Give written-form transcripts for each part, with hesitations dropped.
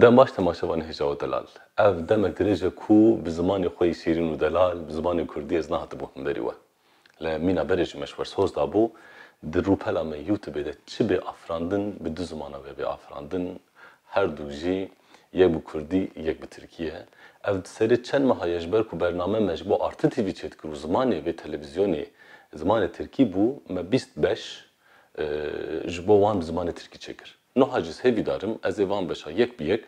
دم باش تماشاوان هجا و دلال اف دمك درجة كو بزمان خوي شيرين و دلال بزمان كردي از نهات بو هم بريوه لمينا برج مشور سوز دابو در روپلا من یوتیوب ده چی به افراندن به دو زمانه به افراندن هر دو جی یک به کردی یک به ترکیه اف سری چند ماه یجبر کو برنامه مجبو آرت تیوی چت کرو زمانی به تلویزیونی زمان ترکی بو ما 25 جبو وان زمان ترکی چکر نه هاجس هیوی دارم از وان بشا یک به یک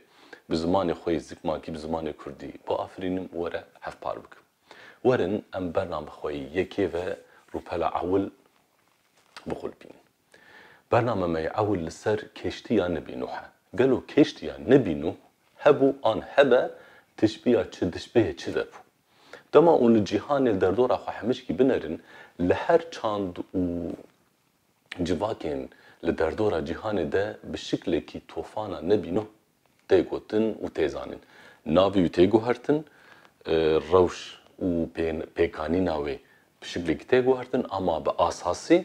به زمان خوی زکمان کی به زمان کردی با آفرینم وره هف پار بک ورن ام برنامه خوی یکی و روپلا اول بقول بين برنامج ما يعول لسر كشتيا نبي نوحة قالوا كشتيا نبي نوح هبو آن هبا تشبيه تشبه تشذبو دما اون الجهان الدردور اخو حمشكي بنرن لهر چاند و جواكين لدردورا جهان ده بالشكل كي توفانا نبي نوح تيغوتن و تيزانن ناوي و تيغو هرتن روش و بيكاني ناوي بالشكل كي تيغو هرتن اما بأساسي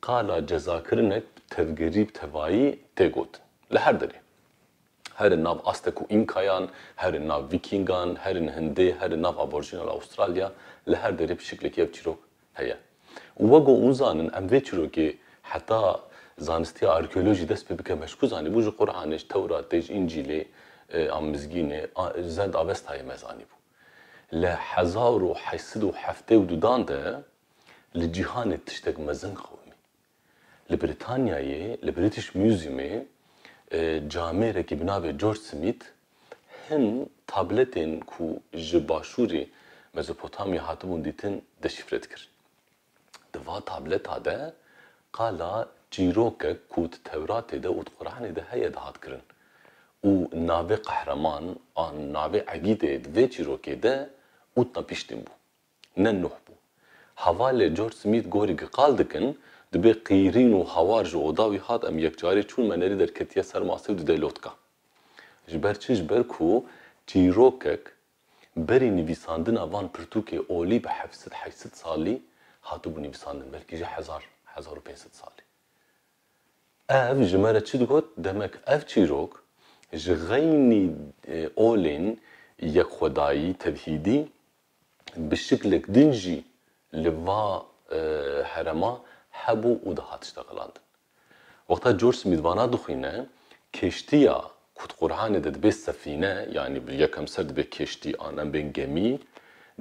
قالا جزاكرنك تفجريب تفاي تيغوت لهر دري هر الناف أستكو إنكايان هر الناف فيكينغان هر الهندي هر الناف أبورجينال أستراليا لهر دري بشكل كيف تشيروك هيا ووجو أونزانن أم فيتشروكي حتى زانستيا أركيولوجي دست بك مشكو زاني بوجو قرآنش توراة تيج إنجيلي أم مزجيني زند أبستاي مزاني بو لحزار وحيسد وحفتي ودودان ده لجهان تشتق مزن خو لبريطانيا لبريتش ميوزيومي جامعه کی بنابه جورج سمیت هن تابلتين كو جباشوري مزوبوتاميا هاتبون ديتن دشفرت كر دوا تابلت هذا قالا جيروك كود تورات ده و قرآن ده هي ده هات كرن و ناوي قهرمان ان ناوي عقيده ده جيروك ده وتنا بيشتم بو ننوح بو حواله جورج سمیت گوری قال دکن دبی قیرین و هوار جو داوی هات ام یک جاری چون منری در کتیه سرماسی و دلوتکا جبر چی جبر کو تیروکک بری نویساندن آوان پرتوکه اولی به 700 سالی هاتو بو نویساندن بلکه جه 1500 سالی اف جمره چی دگوت دمک اف تیروک جغینی اولین یک خدایی توحیدی بشکلک دنجی لوا هرما هبو و ده هات اشتغلاندن وقتا جورج سمیت وانا دخینه کشتیا کت قرآن ده دبی سفینه یعنی یکم سر دبی کشتی آنم بین گمی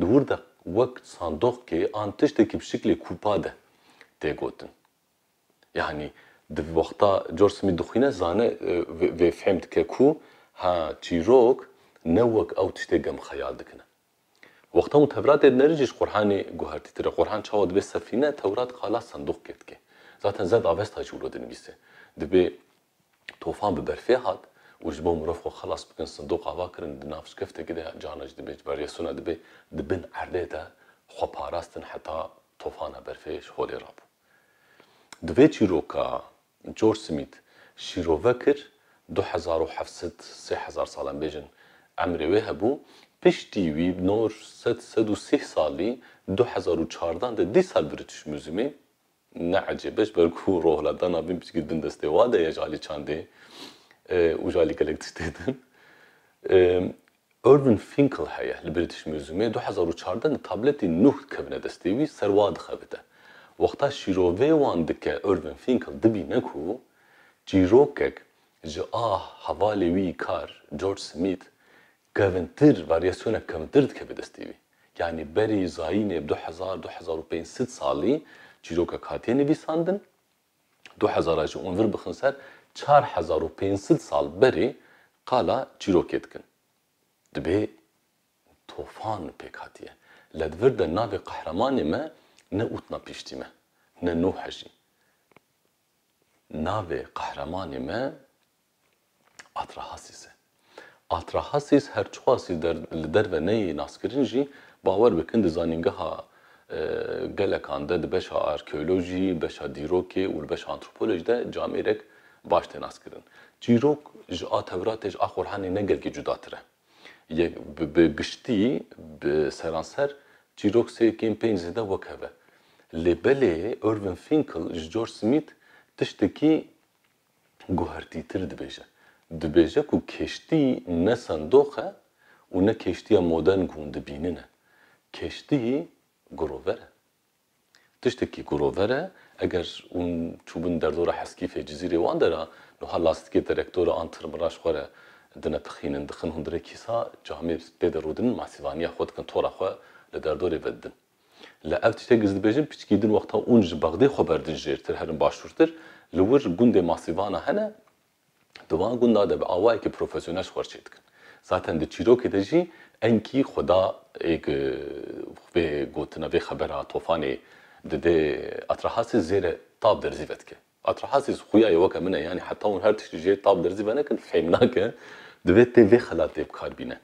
دور ده وقت صندوق که آن تشتکی بشکل کوپا ده تیگوتن يعني في وقتا جورج سميت دخينا زانه في فهمت ككو ها تشيروك نوك او تشتغم خيال دكنا وقتا متفرات نرجش قرآني جوهرتي ترى قرآن شاود بس سفينة تورات خلاص صندوق كتك ذات زاد أبسط هجولو دنبيسه دبي طوفان ببرفيه هاد وجبوا مرفقوا خلاص بكن صندوق عواكرن دنافش كفته كده جانج دبي بريسونا دبي دبن عرضه خو باراستن حتى طوفان برفيش هولي رابو دوی چیروکا جورج سمیت شیروکر 2700 3000 سالن بیجن عمری وی هبو پشتی وی نور 130 سالی 2014 ده 10 سال بریتیش موزیومی نه عجبش برکو روحلدان abim بچ گدن دسته واده یا جالی چانده و جالی کلک تشتیدن Irving Finkel هيا البريتيش موزيومي 2014 تابلتي نوح كبنه دستيوي سرواد خبته وقتا شیروه وان دکه اروین فینکل دبی نکو جیروکک جا حوالی وی کار جورج سمیت کونتر واریاسیون کونتر دکه بدستیوی یعنی بری زاینه 2000-2500 سالی جیروکک هاتیه نویساندن 2000 جو اونور بخنسر 4500 سال بری قالا جیروکت کن دبی طوفان پیک هاتیه لدور ده ناوی قهرمانی ما نه اوتنا پیشتیمه نه نوحجی ناوی قهرمانی ما آتراهاسیسه آتراهاسیس هر چواسی در و نی ناسکرینجی باور بکند زانینگه ها گلکانده ده بشا آرکیولوژی بشا دیروکی و بشا آنتروپولوژی ده جامعیرک باشته ناسکرین جیروک جا توراتش آخورهانی نگل که جدا تره به گشتی به سرانسر جیروک سیکین پنج زده وکهوه لبله اروین فینکل جورج سمیت تشتکی گوهرتی تر دبیجه dibêje ku kêştî ne sindoq e û ne kêştiya modern ku hûn dibînin e. Kêştî girover e. Tiştekî girover e, eger hûn çûbin derdora heskîfê cizîrê wan de re niha lastikê terektora an tirmiraş xwe re dine pixînin, dixin hûn dirê kîsa camê pê de rûdinin masîvaniya xwe dikin tora xwe li derdorê ve didin. Li ev tiştek ez dibêjim piçikî din wexta hûn ji Bexdê xwe berdin jêrtir herin başûrtir li wir gundê masîvana hene di wan gunda de bi awayekî profesyonel xwerçê dikin. Zaten di çîrokê de jî enkî xweda vê gotina vê xebera tofanê didê etrahasî zêre tab derzî vedike. Etrahasî xuyayê weke min e yanî heta hûn her tiştî jê tab derzî venekin fêm nake divê tê vê xelatê bikarbîne.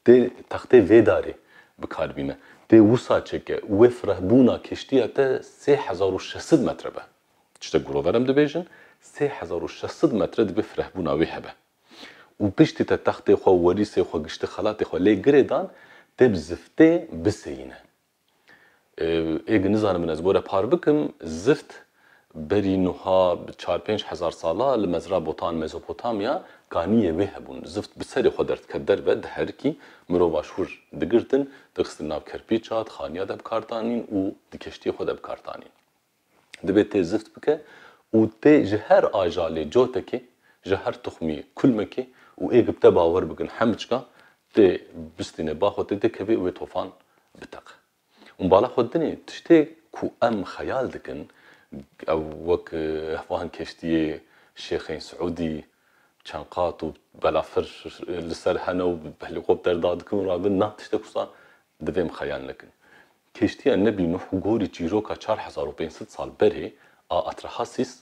Tê textê vê darê bikarbîne. Tê wisa çeke wê firehbûna kêştiya te 3600 metre be. Tiştek girover em dibêjin 3600 metre dibe firehbûna wê hebe. û piştî te textê xwe werîsê xwe giştî xelatê xwe lê girê dan tê bi ziftê biseyîne. Êgî nizanim min ez bore par bikim zift berî niha 4-5 hezar sala li mezra botan Mezopotamya kaniyê wê hebûn. Zift bi serê xwe derdikeve derve di herikî mirov başûr digirtin, dixistin nav kerpîça, xaniya de bikardanîn û di keştiyê xwe de bikardanîn. Dibe tê zift bike û tê ji her ajalê cotekê, ji her tuxmî kulmekê û êgî bi te bawer bikin hemçika tê bistîne ba xwe tê dikeve û wê tofan biteqe. û bala xwe dinê tiştê ku em xeyal dikin ew wek hevahên keştiyê Şêxên Siûdî çend qat û belafir li ser hene û bi helîkopter da dikin û radin na tiştek wisa divê em xeyal nekin. Keştiya Nebî Nuh gorî çîroka 4500 sal berê a Atrahasis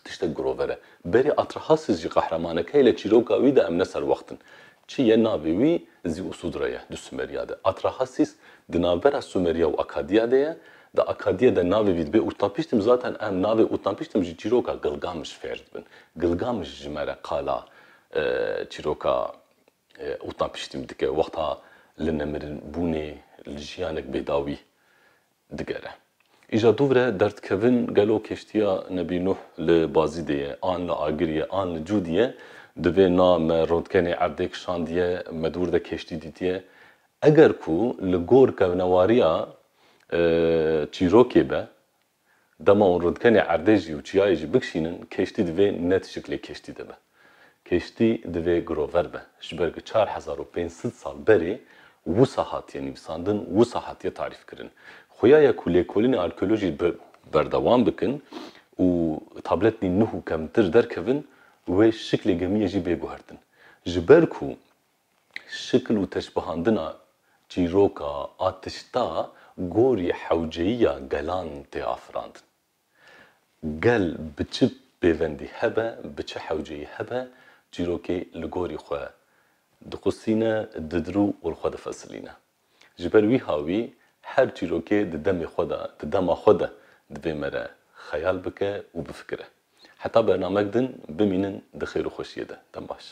tiştek girover e. Berê Atrahasis jî qehremanekê li çîroka wî de em ne serwextin. Çi ye navê wî Zî Usûdre ye di Sumeriya de. Atrahasis di navbera Sumeriya û Akadiya de ye. Di Akadiya de navê wî dibe Utnapîştim zaten em navê Utnapîştim jî çîroka Gilgamiş fêr dibin. Gilgamiş ji me re qala çîroka Utnapîştim dike wexta li nemirin bûnê li jiyanek bêdawî digere. Îja dûvre derdkevin gelo keştiya Nebî Nuh li bazî de ye, an li agiriye, an li cûdiye divê na me rotgenê erdê kişandiye, me dûr de keştî dîtiye. Eger ku li gor kevnewariya çîrokê be, dema û rotgenê erdê jî û çiyayê jî bikişînin, keştî divê ne tişiklê keştî de be. Keştî divê girover be. Ji ber ku 4500 sal berê wisa hatiye nivîsandin, wisa hatiye tarîf kirin. Xuyaya ku lêkolînê arkeolojî berdewam bikin û tabletên nû û kemtir derkevin, wê şiklê gemiyê jî bêguhertin. Ji ber ku şikil û teşbihandina çîroka a tişta gorî hewceyiya gelan tê afirandin. Gel bi çi pêvendî hebe, bi çi hewceyî hebe, çîrokê li gorî xwe dixusîne, didirû û li xwe difesilîne. Ji ber wî hawî her çîrokê di demê xwe de, di dema xwe de divê me re xeyal bike û bifikire. Heta bernamek din bimînin di xêr û xweşiyê de. Dem baş.